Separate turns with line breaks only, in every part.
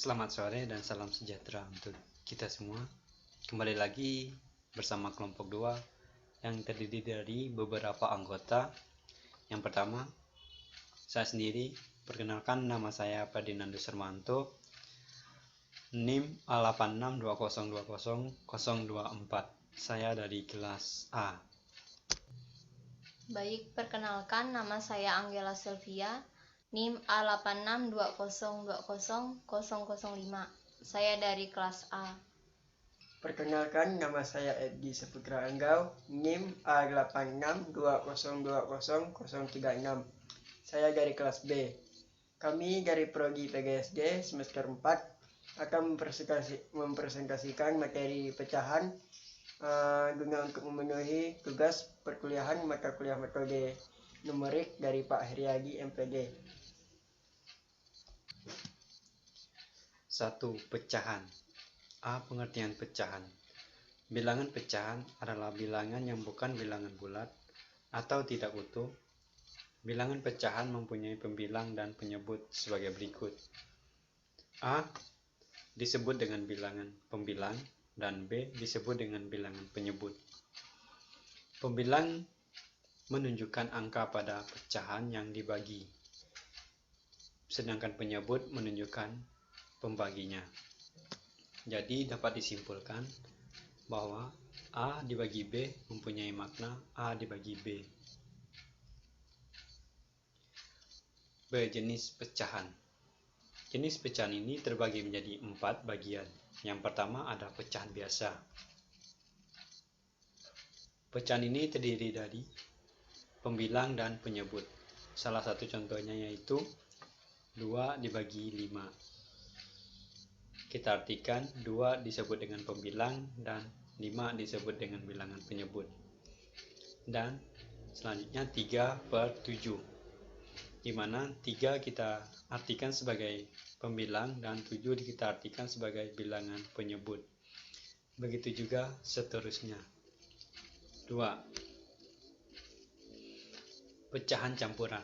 Selamat sore dan salam sejahtera untuk kita semua. Kembali lagi bersama kelompok 2 yang terdiri dari beberapa anggota. Yang pertama, saya sendiri. Perkenalkan, nama saya Ferdinando Sermanto, NIM A8620200024. Saya dari kelas A.
Baik, perkenalkan, nama saya Angela Sylvia, NIM A8620200005. Saya dari kelas A.
Perkenalkan, nama saya Edi Saputra Anggau, NIM A8620200036. Saya dari kelas B. Kami dari Prodi PGSD semester 4 akan mempresentasikan materi pecahan guna untuk memenuhi tugas perkuliahan mata kuliah metode numerik dari Pak Heriadi MPD.
1. Pecahan. A. Pengertian pecahan. Bilangan pecahan adalah bilangan yang bukan bilangan bulat atau tidak utuh. Bilangan pecahan mempunyai pembilang dan penyebut sebagai berikut. A. Disebut dengan bilangan pembilang dan B. Disebut dengan bilangan penyebut. Pembilang menunjukkan angka pada pecahan yang dibagi, sedangkan penyebut menunjukkan pembaginya. Jadi dapat disimpulkan bahwa A dibagi B mempunyai makna A dibagi B. B. Jenis pecahan. Jenis pecahan ini terbagi menjadi 4 bagian. Yang pertama ada pecahan biasa. Pecahan ini terdiri dari pembilang dan penyebut. Salah satu contohnya yaitu 2 dibagi 5. Kita artikan 2 disebut dengan pembilang dan 5 disebut dengan bilangan penyebut. Dan selanjutnya 3/7, di mana 3 kita artikan sebagai pembilang dan 7 kita artikan sebagai bilangan penyebut. Begitu juga seterusnya. 2. Pecahan campuran.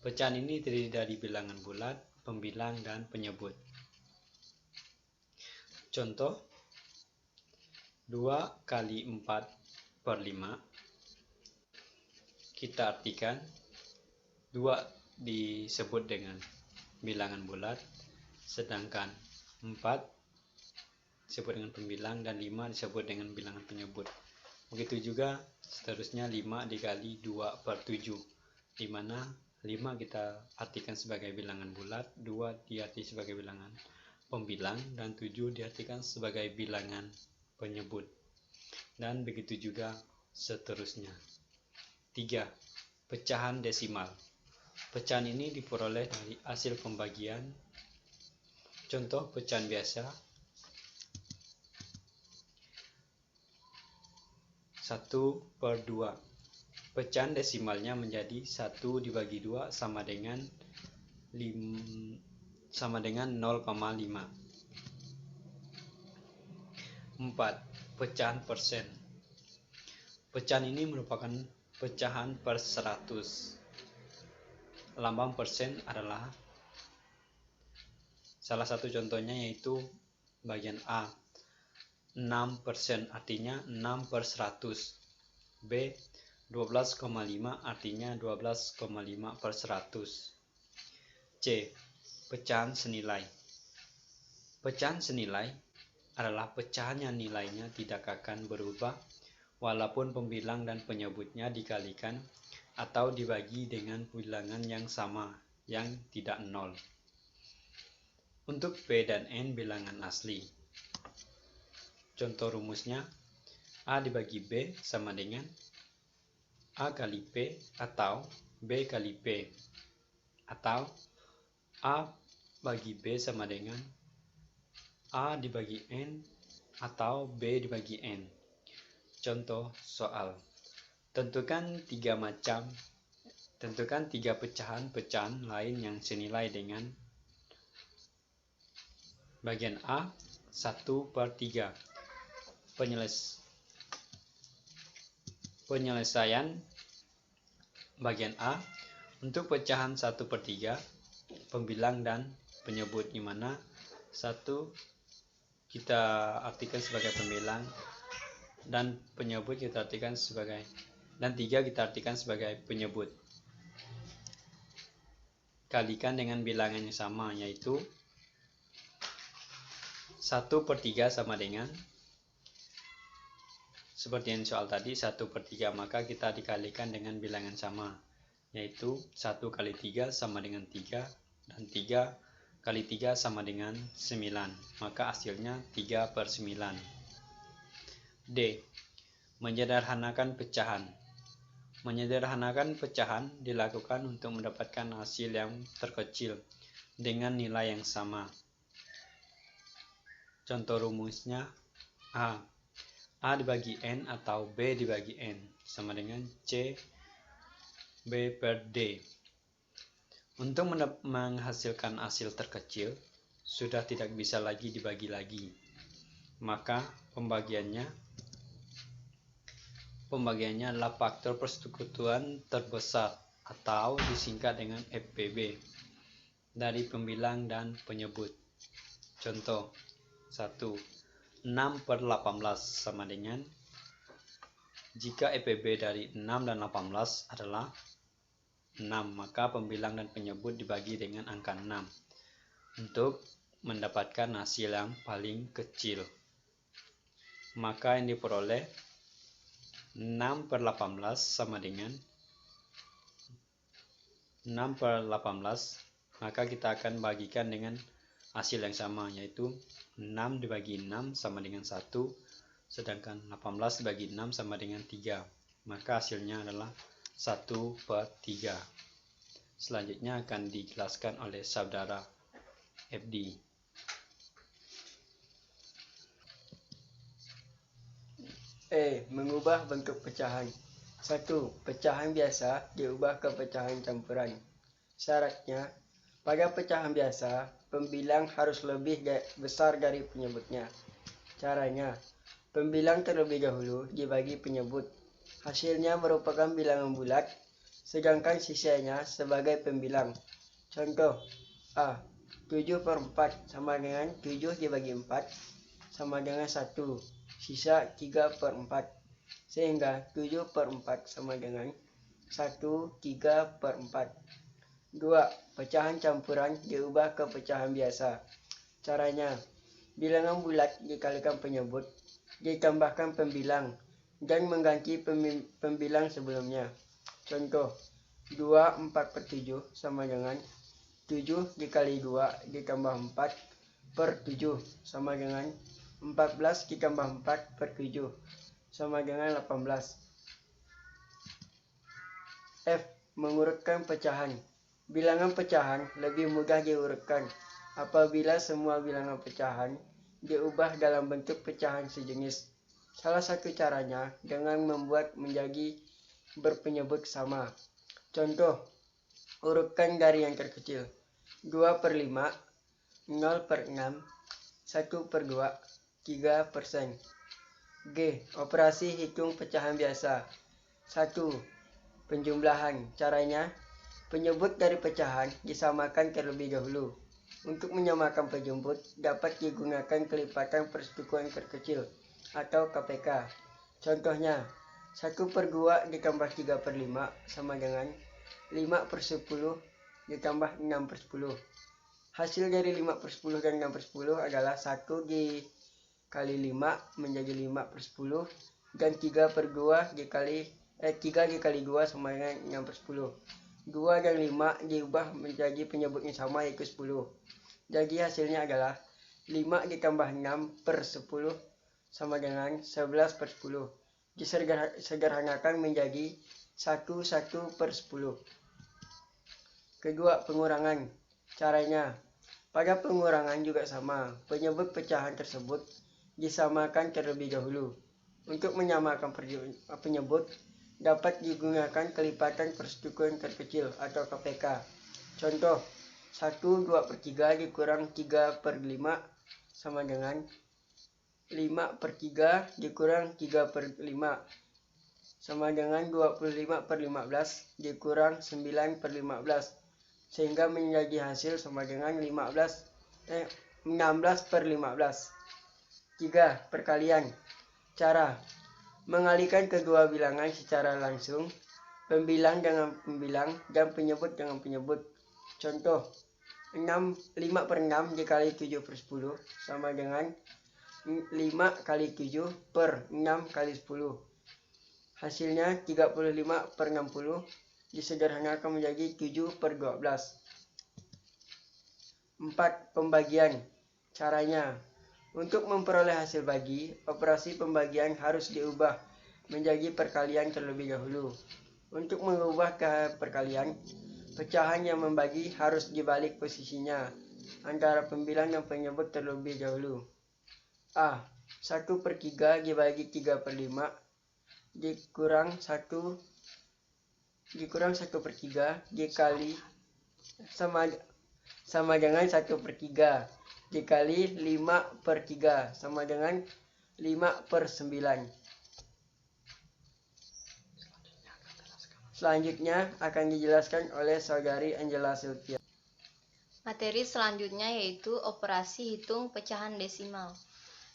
Pecahan ini terdiri dari bilangan bulat, pembilang, dan penyebut. Contoh, 2 kali 4/5. Kita artikan 2 disebut dengan bilangan bulat, sedangkan 4 disebut dengan pembilang dan 5 disebut dengan bilangan penyebut. Begitu juga seterusnya 5 dikali 2/7, di mana 5 kita artikan sebagai bilangan bulat, 2 diartikan sebagai bilangan pembilang, dan 7 diartikan sebagai bilangan penyebut. Dan begitu juga seterusnya. 3. Pecahan desimal. Pecahan ini diperoleh dari hasil pembagian. Contoh pecahan biasa. 1/2. Pecahan desimalnya menjadi 1 dibagi 2 sama dengan 0,5. 4. Pecahan persen. Pecahan ini merupakan pecahan per 100. Lambang persen adalah salah satu contohnya yaitu bagian A, 6%, artinya 6/100. B, 12,5, artinya 12,5/100. C. Pecahan senilai. Pecahan senilai adalah pecahan yang nilainya tidak akan berubah walaupun pembilang dan penyebutnya dikalikan atau dibagi dengan bilangan yang sama, yang tidak nol. Untuk P dan N bilangan asli. Contoh rumusnya, A dibagi B sama dengan A kali P atau B kali P, atau A bagi B sama dengan A dibagi N atau B dibagi N. Contoh soal. Tentukan 3 pecahan lain yang senilai dengan bagian A 1/3. Penyelesaian bagian A untuk pecahan 1/3, pembilang dan penyebut, di mana 1 kita artikan sebagai pembilang, dan penyebut kita artikan sebagai, dan 3 kita artikan sebagai penyebut. Kalikan dengan bilangan yang sama, yaitu 1/3 sama dengan, seperti yang soal tadi, 1/3, maka kita dikalikan dengan bilangan sama, yaitu 1 kali 3 sama dengan 3, dan 3 kali 3 sama dengan 9, maka hasilnya 3/9. D. Menyederhanakan pecahan. Menyederhanakan pecahan dilakukan untuk mendapatkan hasil yang terkecil dengan nilai yang sama. Contoh rumusnya A. A dibagi N atau B dibagi N sama dengan C B per D. Untuk menghasilkan hasil terkecil, sudah tidak bisa lagi dibagi lagi. Maka pembagiannya adalah faktor persekutuan terbesar atau disingkat dengan FPB dari pembilang dan penyebut. Contoh 1. 6/18 sama dengan, jika FPB dari 6 dan 18 adalah 6, maka pembilang dan penyebut dibagi dengan angka 6 untuk mendapatkan hasil yang paling kecil. Maka yang diperoleh 6/18 sama dengan 6/18, maka kita akan bagikan dengan hasil yang sama, yaitu 6 dibagi 6 sama dengan 1, sedangkan 18 dibagi 6 sama dengan 3, maka hasilnya adalah 1/3. Selanjutnya akan dijelaskan oleh saudara FD.
E. Mengubah bentuk pecahan. 1. Pecahan biasa diubah ke pecahan campuran. Syaratnya, pada pecahan biasa, pembilang harus lebih besar dari penyebutnya. Caranya, pembilang terlebih dahulu dibagi penyebut. Hasilnya merupakan bilangan bulat, sedangkan sisanya sebagai pembilang. Contoh A. 7/4 sama dengan 7 dibagi 4 sama dengan 1, sisa 3/4. Sehingga 7/4 sama dengan 1 3/4. 2. Pecahan campuran diubah ke pecahan biasa. Caranya, bilangan bulat dikalikan penyebut, ditambahkan pembilang, dan mengganti pembilang sebelumnya. Contoh 2/4/7 sama dengan 7 dikali 2 ditambah 4/7 sama dengan 14 ditambah 4/7 sama dengan 18. F. Mengurutkan pecahan. Bilangan pecahan lebih mudah diurutkan apabila semua bilangan pecahan diubah dalam bentuk pecahan sejenis. Salah satu caranya dengan membuat menjadi berpenyebut sama. Contoh, urutkan dari yang terkecil. 2/5, 0/6, 1/2, 3%. G. Operasi hitung pecahan biasa. 1. Penjumlahan. Caranya, penyebut dari pecahan disamakan terlebih dahulu. Untuk menyamakan penyebut dapat digunakan kelipatan persekutuan terkecil atau KPK. Contohnya, 1/2 ditambah 3/5 sama dengan 5/10 ditambah 6/10. Hasil dari 5/10 dan 6/10 adalah 1 dikali 5 menjadi 5/10, dan 3 dikali 2 sama dengan 6/10. 2 dan 5 diubah menjadi penyebut yang sama, yaitu 10. Jadi hasilnya adalah 5 ditambah 6/10 sama dengan 11/10. Disederhanakan menjadi 1/10. Kedua, pengurangan. Caranya, pada pengurangan juga sama. Penyebut pecahan tersebut disamakan terlebih dahulu. Untuk menyamakan penyebut dapat digunakan kelipatan persekutuan terkecil atau KPK. Contoh, 1/2/3 dikurang 3/5 sama dengan 5/3 dikurang 3/5 sama dengan 25/15 dikurang 9/15, sehingga menjadi hasil sama dengan 16/15. 3. Perkalian. Cara: mengalihkan kedua bilangan secara langsung, pembilang dengan pembilang, dan penyebut dengan penyebut. Contoh, 5/6 dikali 7/10 sama dengan 5 kali 7 per 6 kali 10. Hasilnya 35/60 disederhanakan menjadi 7/12. 4. Pembagian. Caranya: untuk memperoleh hasil bagi, operasi pembagian harus diubah menjadi perkalian terlebih dahulu. Untuk mengubah ke perkalian, pecahan yang membagi harus dibalik posisinya antara pembilang dan penyebut terlebih dahulu. A. 1/3 dibagi 3/5 dikurang 1/3 dikali sama dengan 1/3 dikali 5/3 sama dengan 5/9. Selanjutnya akan dijelaskan oleh saudari Angela Sylvia.
Materi selanjutnya yaitu operasi hitung pecahan desimal.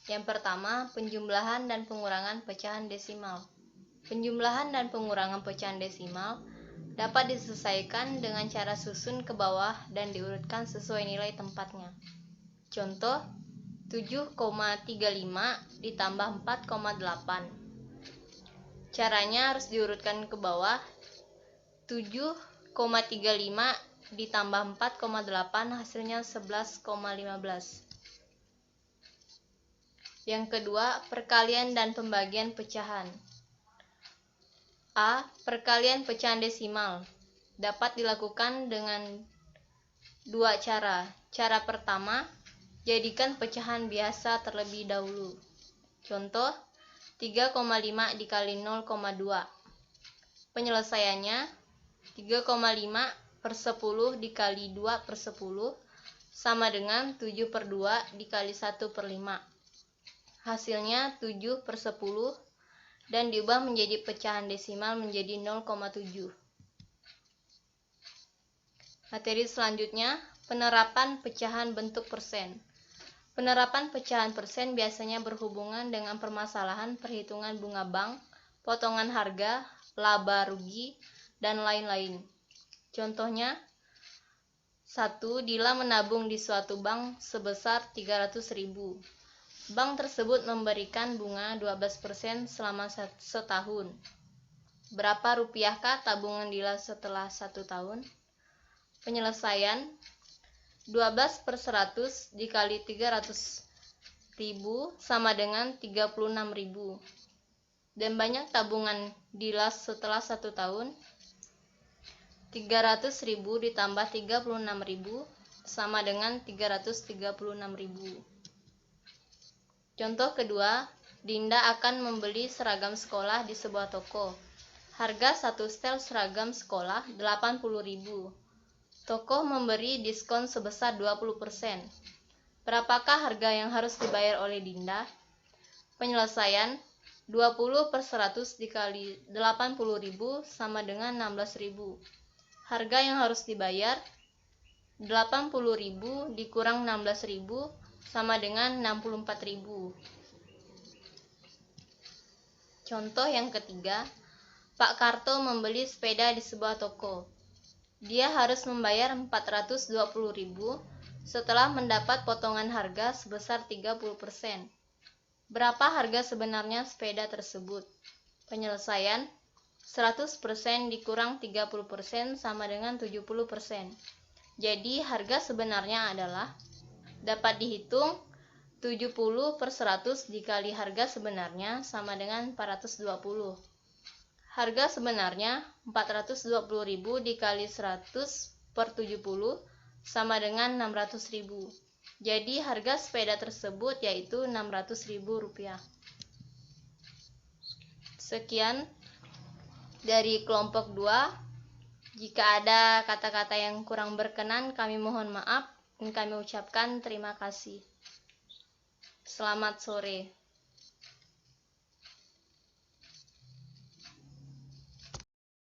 Yang pertama, penjumlahan dan pengurangan pecahan desimal. Penjumlahan dan pengurangan pecahan desimal dapat diselesaikan dengan cara susun ke bawah dan diurutkan sesuai nilai tempatnya. Contoh, 7,35 ditambah 4,8. Caranya harus diurutkan ke bawah. 7,35 ditambah 4,8 hasilnya 11,15. Yang kedua, perkalian dan pembagian pecahan. A. Perkalian pecahan desimal dapat dilakukan dengan dua cara. Cara pertama, jadikan pecahan biasa terlebih dahulu. Contoh, 3,5 dikali 0,2. Penyelesaiannya, 3,5/10 dikali 2/10 sama dengan 7/2 dikali 1/5. Hasilnya 7/10 dan diubah menjadi pecahan desimal menjadi 0,7. Materi selanjutnya, penerapan pecahan bentuk persen. Penerapan pecahan persen biasanya berhubungan dengan permasalahan perhitungan bunga bank, potongan harga, laba rugi, dan lain-lain. Contohnya, 1. Dila menabung di suatu bank sebesar 300.000. Bank tersebut memberikan bunga 12% selama setahun. Berapa rupiahkah tabungan Dila setelah 1 tahun? Penyelesaian, 12/100 dikali 300.000 sama dengan 36.000. Dan banyak tabungan Dila setelah 1 tahun? 300.000 ditambah 36.000 sama dengan 336.000. Contoh kedua, Dinda akan membeli seragam sekolah di sebuah toko. Harga satu setel seragam sekolah 80.000. Toko memberi diskon sebesar 20%. Berapakah harga yang harus dibayar oleh Dinda? Penyelesaian, 20/100 dikali 80.000 sama dengan 16.000. Harga yang harus dibayar, 80.000 dikurang 16.000 sama dengan 64.000. Contoh yang ketiga, Pak Karto membeli sepeda di sebuah toko. Dia harus membayar 420.000 setelah mendapat potongan harga sebesar 30%. Berapa harga sebenarnya sepeda tersebut? Penyelesaian, 100% dikurang 30% sama dengan 70%. Jadi harga sebenarnya adalah, dapat dihitung, 70/100 dikali harga sebenarnya sama dengan 420. Harga sebenarnya 420.000 dikali 100/70 sama dengan 600.000. Jadi harga sepeda tersebut yaitu 600.000 rupiah. Sekian dari kelompok 2. Jika ada kata-kata yang kurang berkenan, kami mohon maaf dan kami ucapkan terima kasih. Selamat sore.